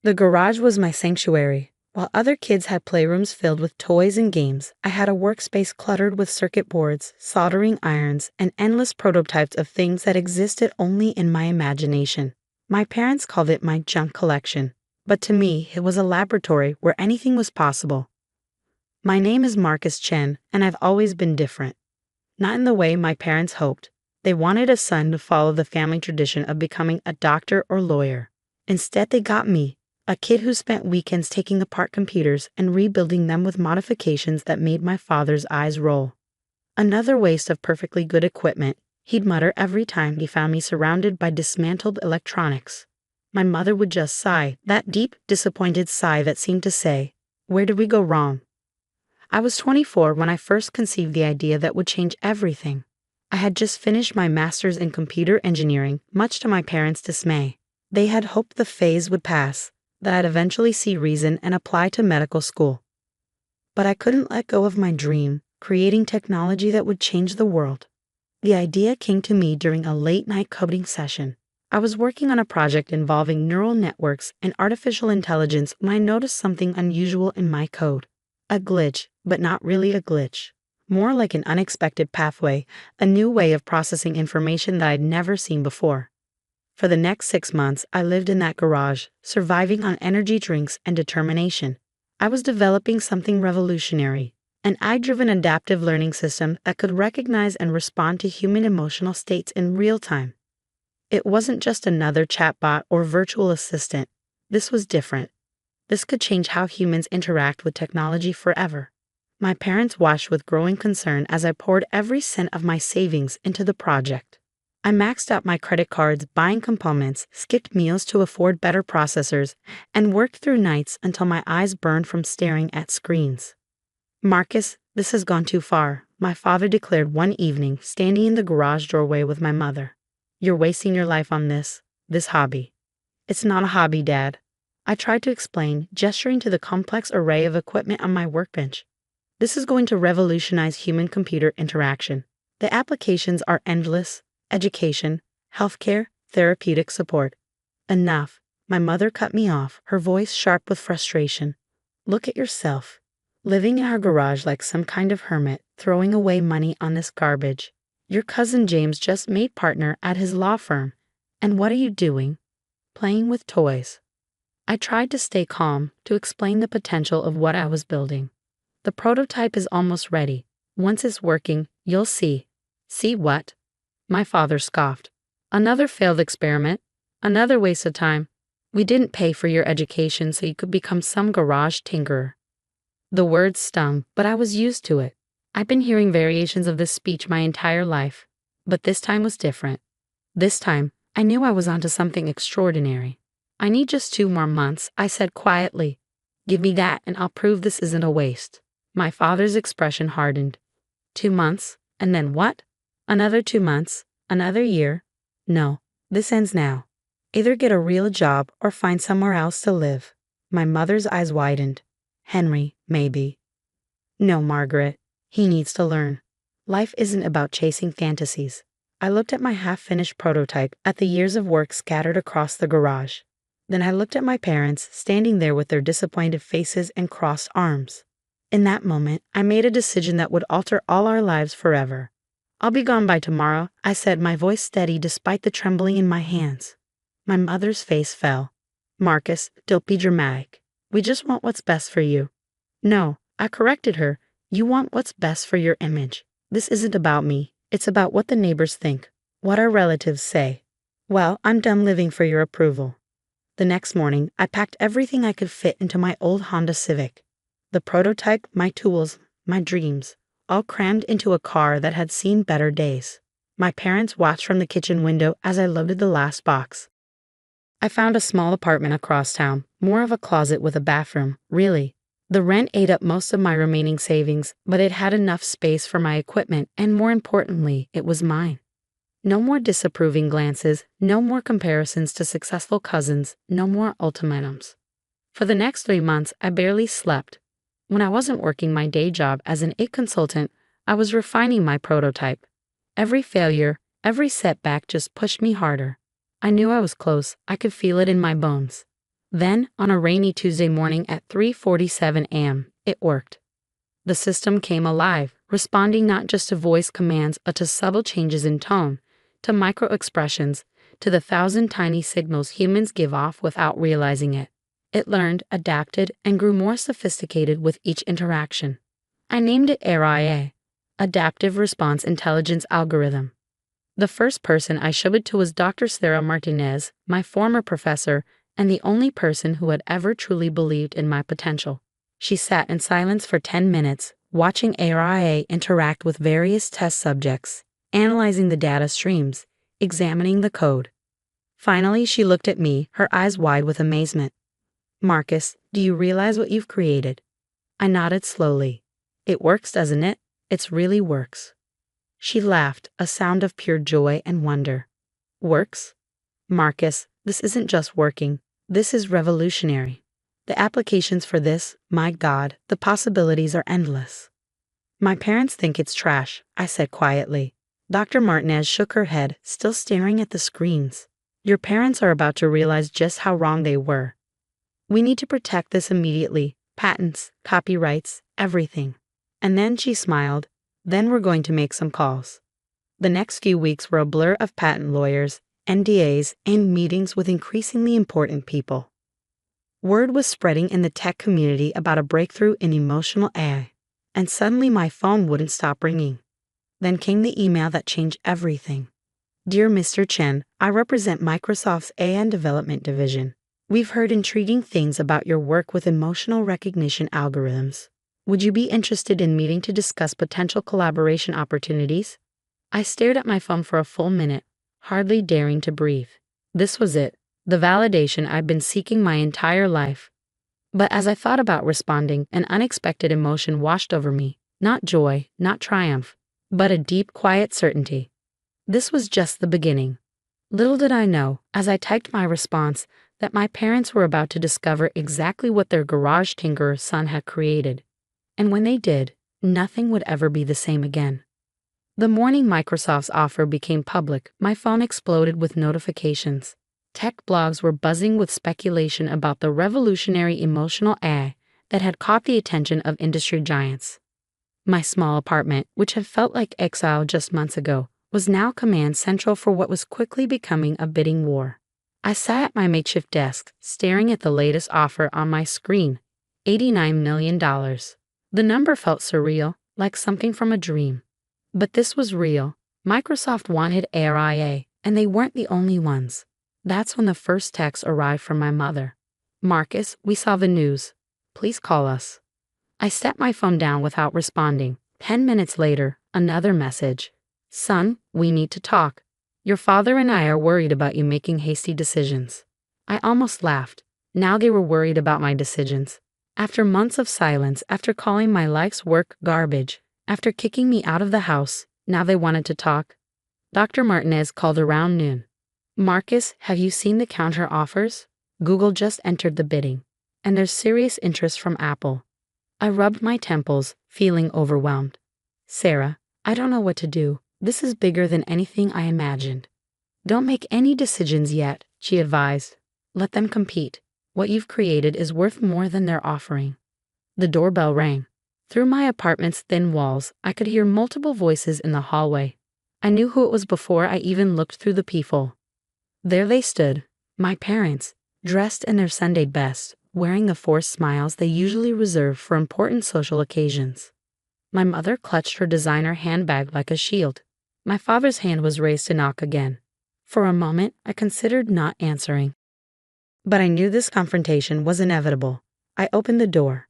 The garage was my sanctuary. While other kids had playrooms filled with toys and games, I had a workspace cluttered with circuit boards, soldering irons, and endless prototypes of things that existed only in my imagination. My parents called it my junk collection, but to me, it was a laboratory where anything was possible. My name is Marcus Chen, and I've always been different. Not in the way my parents hoped. They wanted a son to follow the family tradition of becoming a doctor or lawyer. Instead, they got me, a kid who spent weekends taking apart computers and rebuilding them with modifications that made my father's eyes roll. Another waste of perfectly good equipment, he'd mutter every time he found me surrounded by dismantled electronics. My mother would just sigh, that deep, disappointed sigh that seemed to say, "Where did we go wrong?" I was 24 when I first conceived the idea that would change everything. I had just finished my master's in computer engineering, much to my parents' dismay. They had hoped the phase would pass, that I'd eventually see reason and apply to medical school. But I couldn't let go of my dream, creating technology that would change the world. The idea came to me during a late-night coding session. I was working on a project involving neural networks and artificial intelligence when I noticed something unusual in my code. A glitch, but not really a glitch. More like an unexpected pathway, a new way of processing information that I'd never seen before. For the next 6 months, I lived in that garage, surviving on energy drinks and determination. I was developing something revolutionary, an AI-driven adaptive learning system that could recognize and respond to human emotional states in real time. It wasn't just another chatbot or virtual assistant. This was different. This could change how humans interact with technology forever. My parents watched with growing concern as I poured every cent of my savings into the project. I maxed out my credit cards, buying components, skipped meals to afford better processors, and worked through nights until my eyes burned from staring at screens. "Marcus, this has gone too far," my father declared one evening, standing in the garage doorway with my mother. "You're wasting your life on this hobby." "It's not a hobby, Dad," I tried to explain, gesturing to the complex array of equipment on my workbench. "This is going to revolutionize human-computer interaction. The applications are endless: education, healthcare, therapeutic support." "Enough," my mother cut me off, her voice sharp with frustration. "Look at yourself, living in our garage like some kind of hermit, throwing away money on this garbage. Your cousin James just made partner at his law firm. And what are you doing? Playing with toys." I tried to stay calm, to explain the potential of what I was building. "The prototype is almost ready. Once it's working, you'll see." "See what?" My father scoffed. "Another failed experiment. Another waste of time. We didn't pay for your education so you could become some garage tinkerer." The words stung, but I was used to it. I'd been hearing variations of this speech my entire life. But this time was different. This time, I knew I was onto something extraordinary. "I need just 2 more months," I said quietly. "Give me that and I'll prove this isn't a waste." My father's expression hardened. 2 months? And then what? Another 2 months? Another year? "No, this ends now. Either get a real job or find somewhere else to live." My mother's eyes widened. "Henry, maybe." "No, Margaret. He needs to learn. Life isn't about chasing fantasies." I looked at my half-finished prototype, at the years of work scattered across the garage. Then I looked at my parents, standing there with their disappointed faces and crossed arms. In that moment, I made a decision that would alter all our lives forever. "I'll be gone by tomorrow," I said, my voice steady despite the trembling in my hands. My mother's face fell. "Marcus, don't be dramatic. We just want what's best for you." "No," I corrected her. "You want what's best for your image. This isn't about me. It's about what the neighbors think, what our relatives say." "Well, I'm done living for your approval." The next morning, I packed everything I could fit into my old Honda Civic. The prototype, my tools, my dreams, all crammed into a car that had seen better days. My parents watched from the kitchen window as I loaded the last box. I found a small apartment across town, more of a closet with a bathroom, really. The rent ate up most of my remaining savings, but it had enough space for my equipment, and more importantly, it was mine. No more disapproving glances, no more comparisons to successful cousins, no more ultimatums. For the next 3 months, I barely slept. When I wasn't working my day job as an IT consultant, I was refining my prototype. Every failure, every setback just pushed me harder. I knew I was close. I could feel it in my bones. Then, on a rainy Tuesday morning at 3:47 a.m., it worked. The system came alive, responding not just to voice commands but to subtle changes in tone, to micro-expressions, to the thousand tiny signals humans give off without realizing it. It learned, adapted, and grew more sophisticated with each interaction. I named it AIA, Adaptive Response Intelligence Algorithm. The first person I showed it to was Dr. Sarah Martinez, my former professor, and the only person who had ever truly believed in my potential. She sat in silence for 10 minutes, watching AIA interact with various test subjects, analyzing the data streams, examining the code. Finally, she looked at me, her eyes wide with amazement. "Marcus, do you realize what you've created?" I nodded slowly. "It works, doesn't it? It really works." She laughed, a sound of pure joy and wonder. "Works? Marcus, this isn't just working. This is revolutionary. The applications for this, my God, the possibilities are endless." "My parents think it's trash," I said quietly. Dr. Martinez shook her head, still staring at the screens. "Your parents are about to realize just how wrong they were. We need to protect this immediately. Patents, copyrights, everything." And then she smiled. "Then we're going to make some calls." The next few weeks were a blur of patent lawyers, NDAs, and meetings with increasingly important people. Word was spreading in the tech community about a breakthrough in emotional AI, and suddenly my phone wouldn't stop ringing. Then came the email that changed everything. "Dear Mr. Chen, I represent Microsoft's AI Development Division. We've heard intriguing things about your work with emotional recognition algorithms. Would you be interested in meeting to discuss potential collaboration opportunities?" I stared at my phone for a full minute, hardly daring to breathe. This was it, the validation I'd been seeking my entire life. But as I thought about responding, an unexpected emotion washed over me. Not joy, not triumph, but a deep, quiet certainty. This was just the beginning. Little did I know, as I typed my response, that my parents were about to discover exactly what their garage tinkerer son had created. And when they did, nothing would ever be the same again. The morning Microsoft's offer became public, my phone exploded with notifications. Tech blogs were buzzing with speculation about the revolutionary emotional AI that had caught the attention of industry giants. My small apartment, which had felt like exile just months ago, was now command central for what was quickly becoming a bidding war. I sat at my makeshift desk, staring at the latest offer on my screen, $89 million. The number felt surreal, like something from a dream. But this was real. Microsoft wanted AIA, and they weren't the only ones. That's when the first text arrived from my mother. "Marcus, we saw the news. Please call us." I set my phone down without responding. 10 minutes later, another message. "Son, we need to talk. Your father and I are worried about you making hasty decisions." I almost laughed. Now they were worried about my decisions. After months of silence, after calling my life's work garbage, after kicking me out of the house, now they wanted to talk. Dr. Martinez called around noon. "Marcus, have you seen the counter offers? Google just entered the bidding, and there's serious interest from Apple." I rubbed my temples, feeling overwhelmed. "Sarah, I don't know what to do. This is bigger than anything I imagined." "Don't make any decisions yet," she advised. "Let them compete. What you've created is worth more than they're offering." The doorbell rang. Through my apartment's thin walls, I could hear multiple voices in the hallway. I knew who it was before I even looked through the peephole. There they stood, my parents, dressed in their Sunday best, wearing the forced smiles they usually reserve for important social occasions. My mother clutched her designer handbag like a shield. My father's hand was raised to knock again. For a moment, I considered not answering. But I knew this confrontation was inevitable. I opened the door.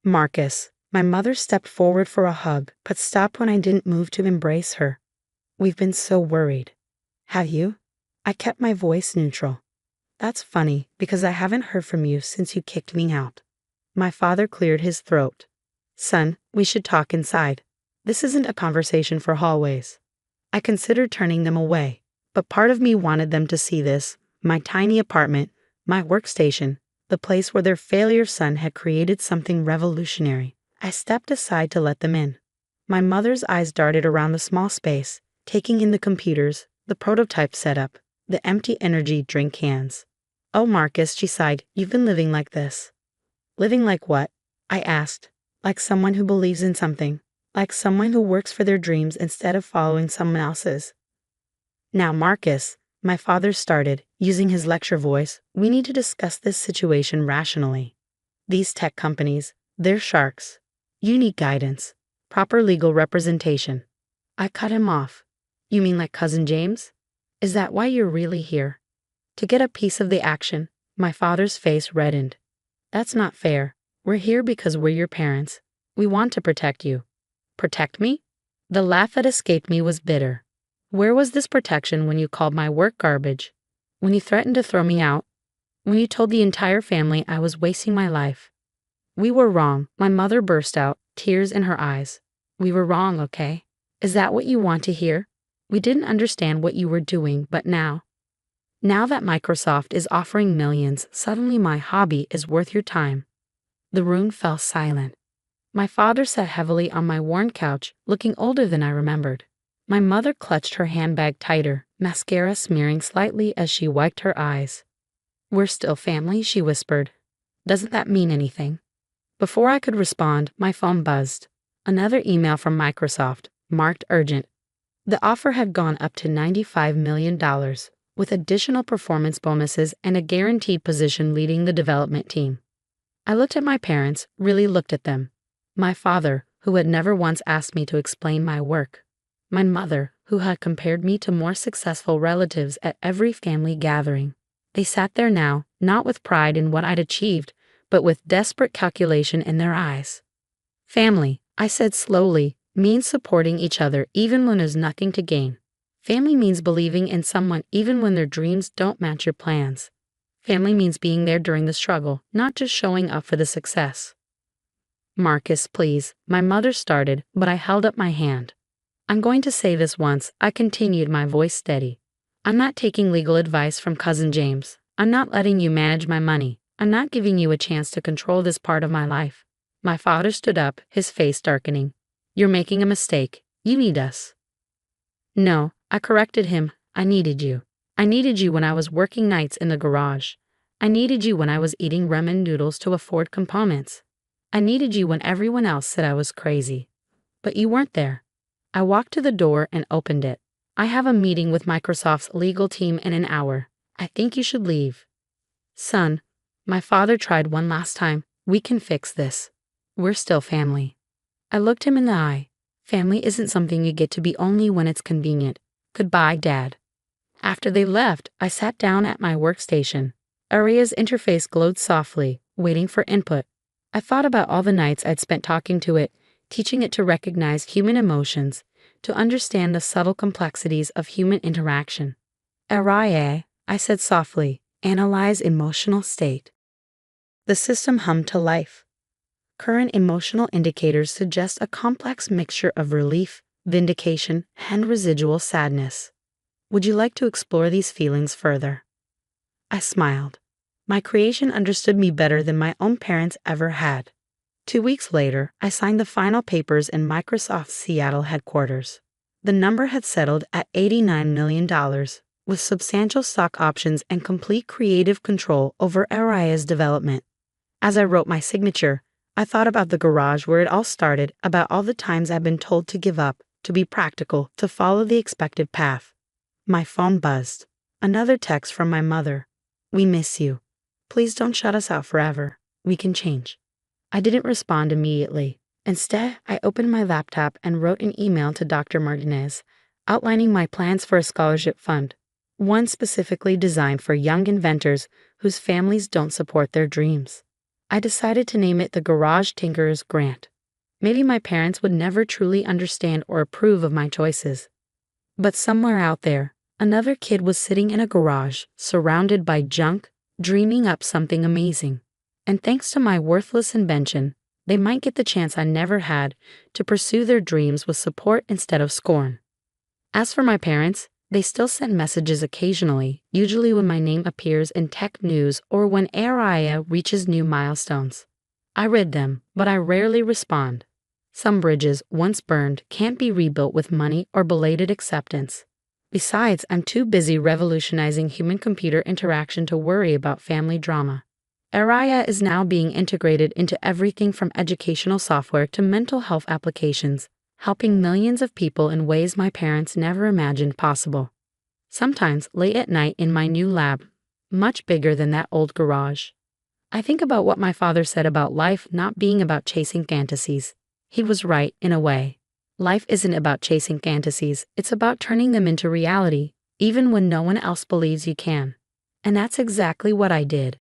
"Marcus." My mother stepped forward for a hug, but stopped when I didn't move to embrace her. "We've been so worried." "Have you?" I kept my voice neutral. "That's funny, because I haven't heard from you since you kicked me out." My father cleared his throat. "Son, we should talk inside. This isn't a conversation for hallways." I considered turning them away, but part of me wanted them to see this, my tiny apartment, my workstation, the place where their failure son had created something revolutionary. I stepped aside to let them in. My mother's eyes darted around the small space, taking in the computers, the prototype setup, the empty energy drink cans. Oh, Marcus, she sighed, you've been living like this. Living like what? I asked. Like someone who believes in something. Like someone who works for their dreams instead of following someone else's. Now, Marcus, my father started, using his lecture voice, we need to discuss this situation rationally. These tech companies, they're sharks. You need guidance, proper legal representation. I cut him off. You mean like Cousin James? Is that why you're really here? To get a piece of the action? My father's face reddened. That's not fair. We're here because we're your parents. We want to protect you. Protect me? The laugh that escaped me was bitter. Where was this protection when you called my work garbage? When you threatened to throw me out? When you told the entire family I was wasting my life? We were wrong, my mother burst out, tears in her eyes. We were wrong, okay? Is that what you want to hear? We didn't understand what you were doing, but now that Microsoft is offering millions, suddenly my hobby is worth your time. The room fell silent. My father sat heavily on my worn couch, looking older than I remembered. My mother clutched her handbag tighter, mascara smearing slightly as she wiped her eyes. We're still family, she whispered. Doesn't that mean anything? Before I could respond, my phone buzzed. Another email from Microsoft, marked urgent. The offer had gone up to $95 million, with additional performance bonuses and a guaranteed position leading the development team. I looked at my parents, really looked at them. My father, who had never once asked me to explain my work. My mother, who had compared me to more successful relatives at every family gathering. They sat there now, not with pride in what I'd achieved, but with desperate calculation in their eyes. Family, I said slowly, means supporting each other even when there's nothing to gain. Family means believing in someone even when their dreams don't match your plans. Family means being there during the struggle, not just showing up for the success. Marcus, please, my mother started, but I held up my hand. I'm going to say this once, I continued, my voice steady. I'm not taking legal advice from Cousin James. I'm not letting you manage my money. I'm not giving you a chance to control this part of my life. My father stood up, his face darkening. You're making a mistake. You need us. No, I corrected him. I needed you. I needed you when I was working nights in the garage. I needed you when I was eating ramen noodles to afford components. I needed you when everyone else said I was crazy. But you weren't there. I walked to the door and opened it. I have a meeting with Microsoft's legal team in an hour. I think you should leave. Son, my father tried one last time. We can fix this. We're still family. I looked him in the eye. Family isn't something you get to be only when it's convenient. Goodbye, Dad. After they left, I sat down at my workstation. Aria's interface glowed softly, waiting for input. I thought about all the nights I'd spent talking to it, teaching it to recognize human emotions, to understand the subtle complexities of human interaction. Aria, I said softly, analyze emotional state. The system hummed to life. Current emotional indicators suggest a complex mixture of relief, vindication, and residual sadness. Would you like to explore these feelings further? I smiled. My creation understood me better than my own parents ever had. 2 weeks later, I signed the final papers in Microsoft's Seattle headquarters. The number had settled at $89 million, with substantial stock options and complete creative control over Aria's development. As I wrote my signature, I thought about the garage where it all started, about all the times I'd been told to give up, to be practical, to follow the expected path. My phone buzzed. Another text from my mother. We miss you. Please don't shut us out forever. We can change. I didn't respond immediately. Instead, I opened my laptop and wrote an email to Dr. Martinez, outlining my plans for a scholarship fund, one specifically designed for young inventors whose families don't support their dreams. I decided to name it the Garage Tinkerer's Grant. Maybe my parents would never truly understand or approve of my choices. But somewhere out there, another kid was sitting in a garage, surrounded by junk, dreaming up something amazing. And thanks to my worthless invention, they might get the chance I never had to pursue their dreams with support instead of scorn. As for my parents, they still send messages occasionally, usually when my name appears in tech news or when Aria reaches new milestones. I read them, but I rarely respond. Some bridges, once burned, can't be rebuilt with money or belated acceptance. Besides, I'm too busy revolutionizing human-computer interaction to worry about family drama. Araya is now being integrated into everything from educational software to mental health applications, helping millions of people in ways my parents never imagined possible. Sometimes, late at night in my new lab, much bigger than that old garage, I think about what my father said about life not being about chasing fantasies. He was right, in a way. Life isn't about chasing fantasies, it's about turning them into reality, even when no one else believes you can. And that's exactly what I did.